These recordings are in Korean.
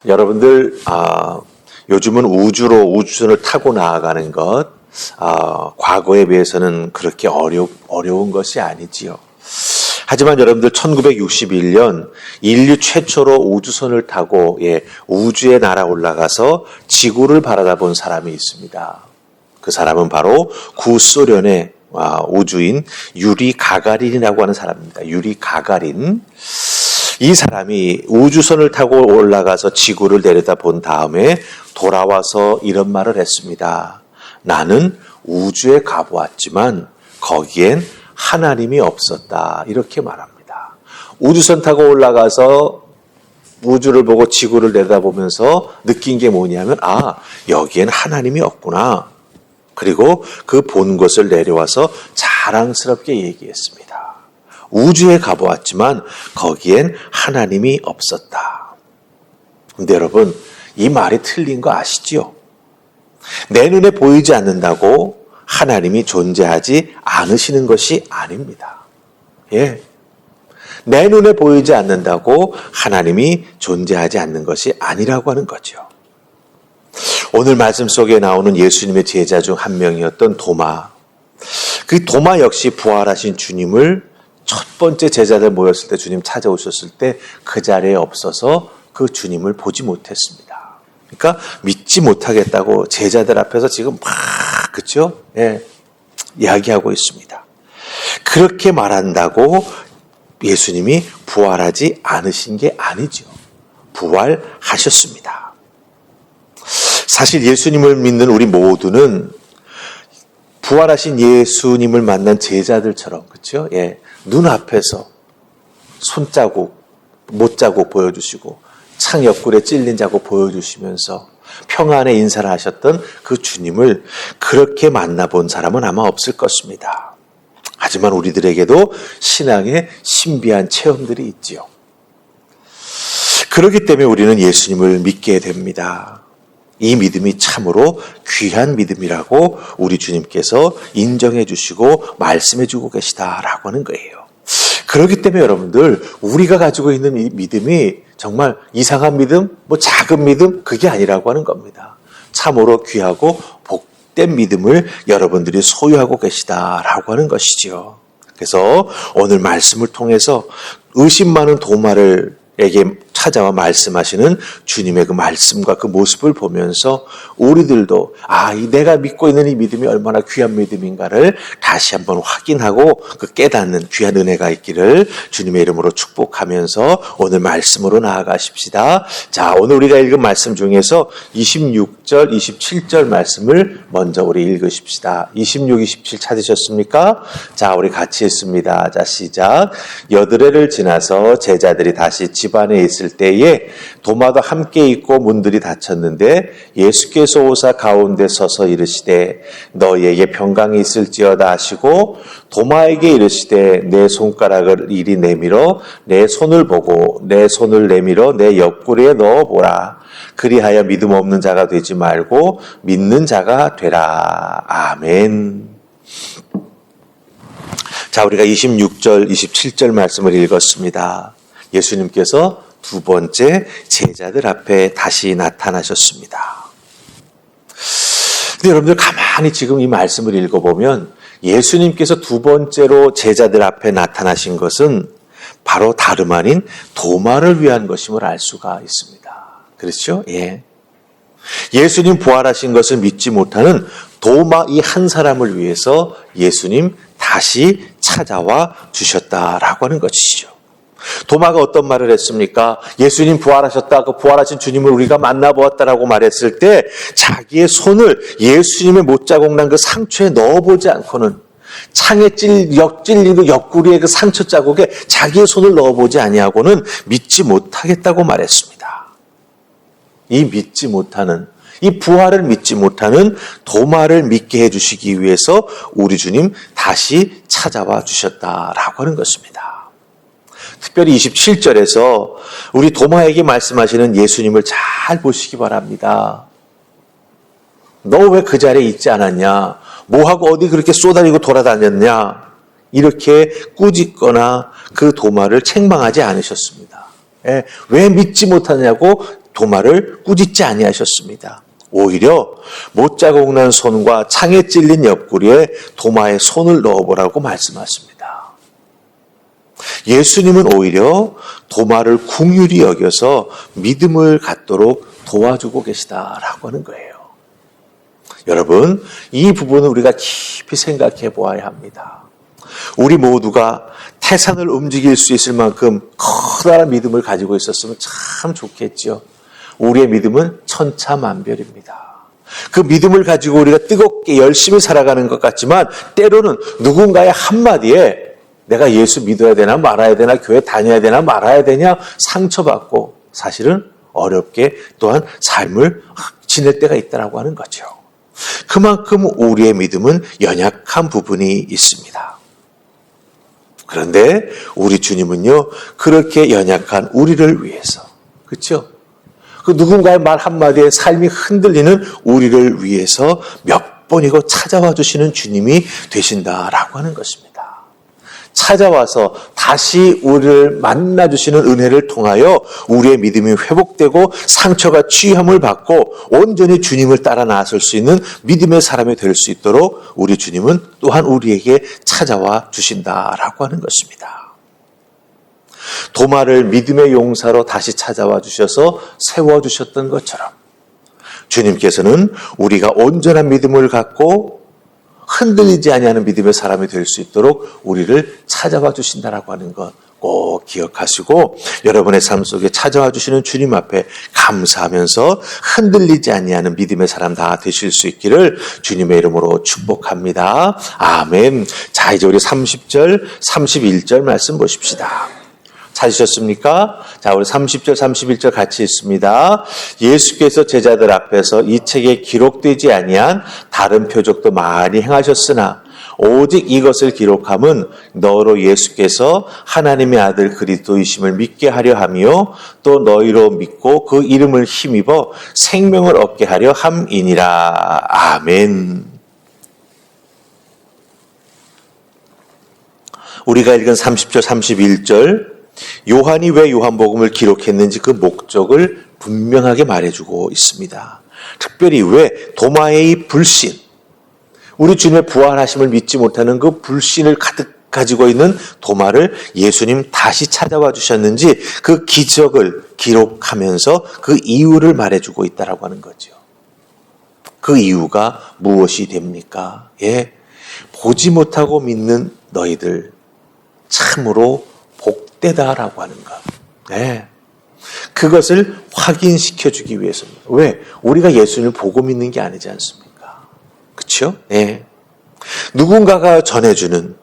여러분들 요즘은 우주선을 타고 나아가는 것 과거에 비해서는 그렇게 어려운 것이 아니지요. 하지만 여러분들 1961년 인류 최초로 우주선을 타고 우주에 날아 올라가서 지구를 바라다본 사람이 있습니다. 그 사람은 바로 구소련의 우주인 유리 가가린이라고 하는 사람입니다. 유리 가가린. 이 사람이 우주선을 타고 올라가서 지구를 내려다본 다음에 돌아와서 이런 말을 했습니다. 나는 우주에 가보았지만 거기엔 하나님이 없었다. 이렇게 말합니다. 우주선 타고 올라가서 우주를 보고 지구를 내다보면서 느낀 게 뭐냐면 여기엔 하나님이 없구나. 그리고 그 본 것을 내려와서 자랑스럽게 얘기했습니다. 우주에 가보았지만 거기엔 하나님이 없었다. 근데 여러분, 이 말이 틀린 거 아시죠? 내 눈에 보이지 않는다고 하나님이 존재하지 않으시는 것이 아닙니다. 내 눈에 보이지 않는다고 하나님이 존재하지 않는 것이 아니라고 하는 거죠. 오늘 말씀 속에 나오는 예수님의 제자 중 한 명이었던 도마. 그 도마 역시 부활하신 주님을 첫 번째 제자들 모였을 때 주님 찾아오셨을 때 그 자리에 없어서 그 주님을 보지 못했습니다. 그러니까 믿지 못하겠다고 제자들 앞에서 지금 그렇죠? 이야기하고 있습니다. 그렇게 말한다고 예수님이 부활하지 않으신 게 아니죠. 부활하셨습니다. 사실 예수님을 믿는 우리 모두는 부활하신 예수님을 만난 제자들처럼 그렇죠? 눈앞에서 손자국, 못자국 보여주시고 창 옆구리에 찔린 자국 보여주시면서 평안의 인사를 하셨던 그 주님을 그렇게 만나본 사람은 아마 없을 것입니다. 하지만 우리들에게도 신앙의 신비한 체험들이 있지요. 그렇기 때문에 우리는 예수님을 믿게 됩니다. 이 믿음이 참으로 귀한 믿음이라고 우리 주님께서 인정해 주시고 말씀해 주고 계시다라고 하는 거예요. 그렇기 때문에 여러분들 우리가 가지고 있는 이 믿음이 정말 이상한 믿음, 작은 믿음 그게 아니라고 하는 겁니다. 참으로 귀하고 복된 믿음을 여러분들이 소유하고 계시다라고 하는 것이지요. 그래서 오늘 말씀을 통해서 의심 많은 도마에게 찾아와 말씀하시는 주님의 그 말씀과 그 모습을 보면서 우리들도 내가 믿고 있는 이 믿음이 얼마나 귀한 믿음인가를 다시 한번 확인하고 그 깨닫는 귀한 은혜가 있기를 주님의 이름으로 축복하면서 오늘 말씀으로 나아가십시다. 자, 오늘 우리가 읽은 말씀 중에서 26절, 27절 말씀을 먼저 우리 읽으십시다. 26, 27 찾으셨습니까? 자, 우리 같이 읽습니다. 자, 시작. 여드레를 지나서 제자들이 다시 집안에 있을 때에 도마도 함께 있고 문들이 닫혔는데 예수께서 오사 가운데 서서 이르시되 너희에게 평강이 있을지어다 하시고 도마에게 이르시되 내 손가락을 이리 내밀어 내 손을 보고 내 손을 내밀어 내 옆구리에 넣어보라. 그리하여 믿음 없는 자가 되지 말고 믿는 자가 되라. 아멘. 자, 우리가 26절, 27절 말씀을 읽었습니다. 예수님께서 두 번째 제자들 앞에 다시 나타나셨습니다. 근데 여러분들 가만히 지금 이 말씀을 읽어보면 예수님께서 두 번째로 제자들 앞에 나타나신 것은 바로 다름 아닌 도마를 위한 것임을 알 수가 있습니다. 그렇죠? 예수님 부활하신 것을 믿지 못하는 도마 이 한 사람을 위해서 예수님 다시 찾아와 주셨다라고 하는 것이죠. 도마가 어떤 말을 했습니까? 예수님 부활하셨다. 그 부활하신 주님을 우리가 만나보았다라고 말했을 때 자기의 손을 예수님의 못자국 난 그 상처에 넣어보지 않고는 창에 찔린 그 옆구리의 그 상처 자국에 자기의 손을 넣어보지 아니하고는 믿지 못하겠다고 말했습니다. 이 부활을 믿지 못하는 도마를 믿게 해주시기 위해서 우리 주님 다시 찾아와 주셨다라고 하는 것입니다. 특별히 27절에서 우리 도마에게 말씀하시는 예수님을 잘 보시기 바랍니다. 너 왜 그 자리에 있지 않았냐? 뭐하고 어디 그렇게 쏘다니고 돌아다녔냐? 이렇게 꾸짖거나 그 도마를 책망하지 않으셨습니다. 왜 믿지 못하냐고 도마를 꾸짖지 아니하셨습니다. 오히려 못자국 난 손과 창에 찔린 옆구리에 도마에 손을 넣어보라고 말씀하십니다. 예수님은 오히려 도마를 긍휼히 여겨서 믿음을 갖도록 도와주고 계시다라고 하는 거예요. 여러분, 이 부분은 우리가 깊이 생각해 보아야 합니다. 우리 모두가 태산을 움직일 수 있을 만큼 커다란 믿음을 가지고 있었으면 참 좋겠죠. 우리의 믿음은 천차만별입니다. 그 믿음을 가지고 우리가 뜨겁게 열심히 살아가는 것 같지만 때로는 누군가의 한마디에 내가 예수 믿어야 되나 말아야 되나 교회 다녀야 되나 말아야 되냐 상처받고 사실은 어렵게 또한 삶을 지낼 때가 있다고 하는 거죠. 그만큼 우리의 믿음은 연약한 부분이 있습니다. 그런데 우리 주님은요, 그렇게 연약한 우리를 위해서, 그렇죠? 그 누군가의 말 한마디에 삶이 흔들리는 우리를 위해서 몇 번이고 찾아와 주시는 주님이 되신다라고 하는 것입니다. 찾아와서 다시 우리를 만나주시는 은혜를 통하여 우리의 믿음이 회복되고 상처가 취함을 받고 온전히 주님을 따라 나설 수 있는 믿음의 사람이 될 수 있도록 우리 주님은 또한 우리에게 찾아와 주신다라고 하는 것입니다. 도마를 믿음의 용사로 다시 찾아와 주셔서 세워주셨던 것처럼 주님께서는 우리가 온전한 믿음을 갖고 흔들리지 아니하는 믿음의 사람이 될 수 있도록 우리를 찾아와 주신다라고 하는 것 꼭 기억하시고 여러분의 삶 속에 찾아와 주시는 주님 앞에 감사하면서 흔들리지 아니하는 믿음의 사람 다 되실 수 있기를 주님의 이름으로 축복합니다. 아멘. 자, 이제 우리 30절, 31절 말씀 보십시다. 찾으셨습니까? 자, 우리 30절, 31절 같이 읽습니다. 예수께서 제자들 앞에서 이 책에 기록되지 아니한 다른 표적도 많이 행하셨으나 오직 이것을 기록함은 너로 예수께서 하나님의 아들 그리스도이심을 믿게 하려 하며 또 너희로 믿고 그 이름을 힘입어 생명을 얻게 하려 함이니라. 아멘. 우리가 읽은 30절, 31절 요한이 왜 요한복음을 기록했는지 그 목적을 분명하게 말해주고 있습니다. 특별히 왜 도마의 이 불신, 우리 주님의 부활하심을 믿지 못하는 그 불신을 가득 가지고 있는 도마를 예수님 다시 찾아와 주셨는지 그 기적을 기록하면서 그 이유를 말해주고 있다라고 하는 거죠. 그 이유가 무엇이 됩니까? 예, 보지 못하고 믿는 너희들 참으로 복되다라고 하는 것. 네. 그것을 확인시켜주기 위해서입니다. 왜? 우리가 예수님을 보고 믿는 게 아니지 않습니까? 그렇죠? 네. 누군가가 전해주는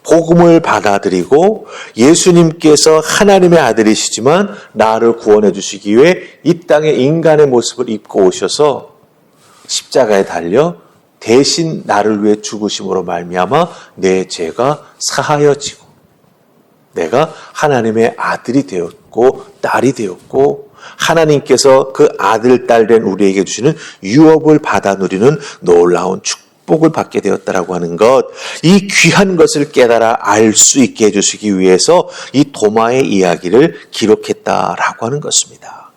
복음을 받아들이고 예수님께서 하나님의 아들이시지만 나를 구원해 주시기 위해 이 땅에 인간의 모습을 입고 오셔서 십자가에 달려 대신 나를 위해 죽으심으로 말미암아 내 죄가 사하여지고 내가 하나님의 아들이 되었고 딸이 되었고 하나님께서 그 아들, 딸 된 우리에게 주시는 유업을 받아 누리는 놀라운 축복을 받게 되었다라고 하는 것, 이 귀한 것을 깨달아 알 수 있게 해주시기 위해서 이 도마의 이야기를 기록했다라고 하는 것입니다.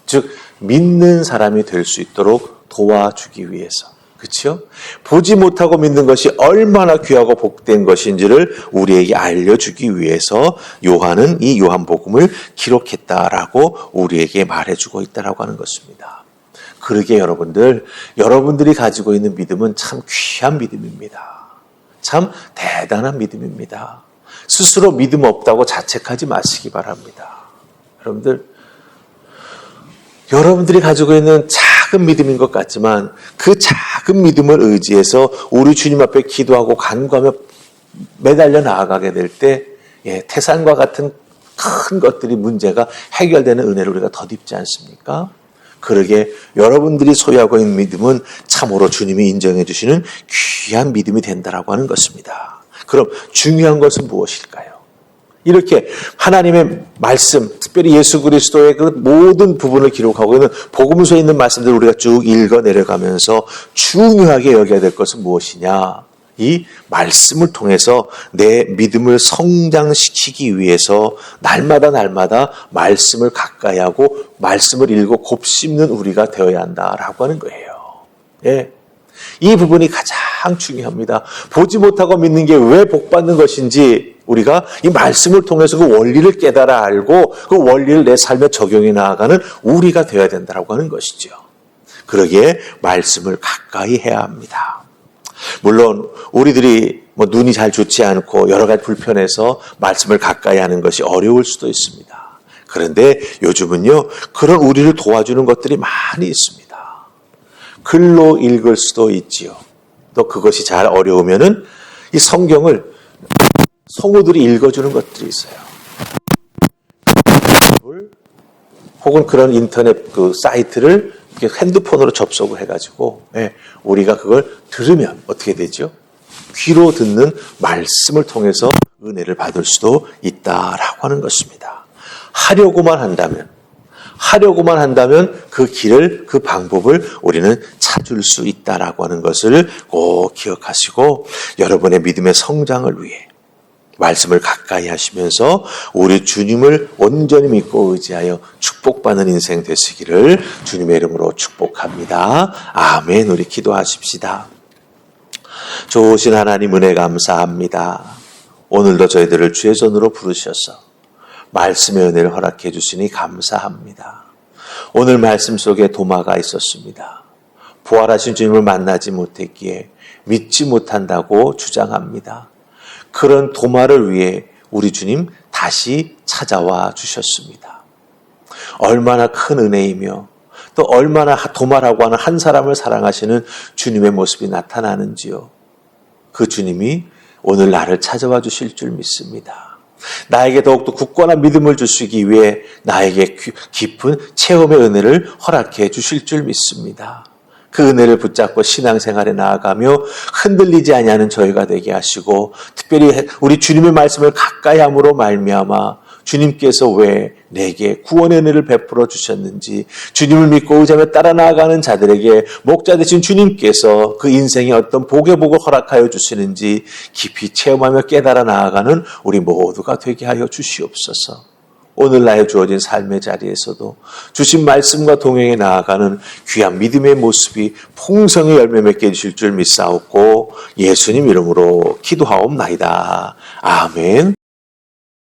즉 믿는 사람이 될 수 있도록 도와주기 위해서. 그렇죠? 보지 못하고 믿는 것이 얼마나 귀하고 복된 것인지를 우리에게 알려주기 위해서 요한은 이 요한복음을 기록했다라고 우리에게 말해주고 있다라고 하는 것입니다. 그러게 여러분들이 가지고 있는 믿음은 참 귀한 믿음입니다. 참 대단한 믿음입니다. 스스로 믿음 없다고 자책하지 마시기 바랍니다. 여러분들이 가지고 있는 작은 믿음인 것 같지만 그 작은 믿음을 의지해서 우리 주님 앞에 기도하고 간구하며 매달려 나아가게 될 때 태산과 같은 큰 것들이 문제가 해결되는 은혜를 우리가 덧입지 않습니까? 그러게 여러분들이 소유하고 있는 믿음은 참으로 주님이 인정해 주시는 귀한 믿음이 된다라고 하는 것입니다. 그럼 중요한 것은 무엇일까요? 이렇게 하나님의 말씀, 특별히 예수 그리스도의 그 모든 부분을 기록하고 있는 복음서에 있는 말씀들을 우리가 쭉 읽어 내려가면서 중요하게 여겨야 될 것은 무엇이냐? 이 말씀을 통해서 내 믿음을 성장시키기 위해서 날마다 말씀을 가까이 하고 말씀을 읽고 곱씹는 우리가 되어야 한다라고 하는 거예요. 예. 이 부분이 가장 중요합니다. 보지 못하고 믿는 게 왜 복받는 것인지 우리가 이 말씀을 통해서 그 원리를 깨달아 알고 그 원리를 내 삶에 적용해 나아가는 우리가 되어야 된다라고 하는 것이죠. 그러기에 말씀을 가까이 해야 합니다. 물론 우리들이 눈이 잘 좋지 않고 여러 가지 불편해서 말씀을 가까이 하는 것이 어려울 수도 있습니다. 그런데 요즘은요, 그런 우리를 도와주는 것들이 많이 있습니다. 글로 읽을 수도 있지요. 또 그것이 잘 어려우면은 이 성경을 성우들이 읽어주는 것들이 있어요. 혹은 그런 인터넷 그 사이트를 핸드폰으로 접속을 해가지고 우리가 그걸 들으면 어떻게 되죠? 귀로 듣는 말씀을 통해서 은혜를 받을 수도 있다라고 하는 것입니다. 하려고만 한다면 그 길을, 그 방법을 우리는 찾을 수 있다라고 하는 것을 꼭 기억하시고 여러분의 믿음의 성장을 위해 말씀을 가까이 하시면서 우리 주님을 온전히 믿고 의지하여 축복받는 인생 되시기를 주님의 이름으로 축복합니다. 아멘. 우리 기도하십시다. 좋으신 하나님 은혜 감사합니다. 오늘도 저희들을 주의 손으로 부르셔서 말씀의 은혜를 허락해 주시니 감사합니다. 오늘 말씀 속에 도마가 있었습니다. 부활하신 주님을 만나지 못했기에 믿지 못한다고 주장합니다. 그런 도마를 위해 우리 주님 다시 찾아와 주셨습니다. 얼마나 큰 은혜이며 또 얼마나 도마라고 하는 한 사람을 사랑하시는 주님의 모습이 나타나는지요. 그 주님이 오늘 나를 찾아와 주실 줄 믿습니다. 나에게 더욱더 굳건한 믿음을 주시기 위해 나에게 깊은 체험의 은혜를 허락해 주실 줄 믿습니다. 그 은혜를 붙잡고 신앙생활에 나아가며 흔들리지 아니하는 저희가 되게 하시고 특별히 우리 주님의 말씀을 가까이 함으로 말미암아 주님께서 왜 내게 구원의 은혜를 베풀어 주셨는지 주님을 믿고 의지하며 따라 나아가는 자들에게 목자 되신 주님께서 그 인생에 어떤 복의 복을 허락하여 주시는지 깊이 체험하며 깨달아 나아가는 우리 모두가 되게 하여 주시옵소서. 오늘 나의 주어진 삶의 자리에서도 주신 말씀과 동행해 나아가는 귀한 믿음의 모습이 풍성히 열매 맺게 해주실 줄 믿사옵고 예수님 이름으로 기도하옵나이다. 아멘.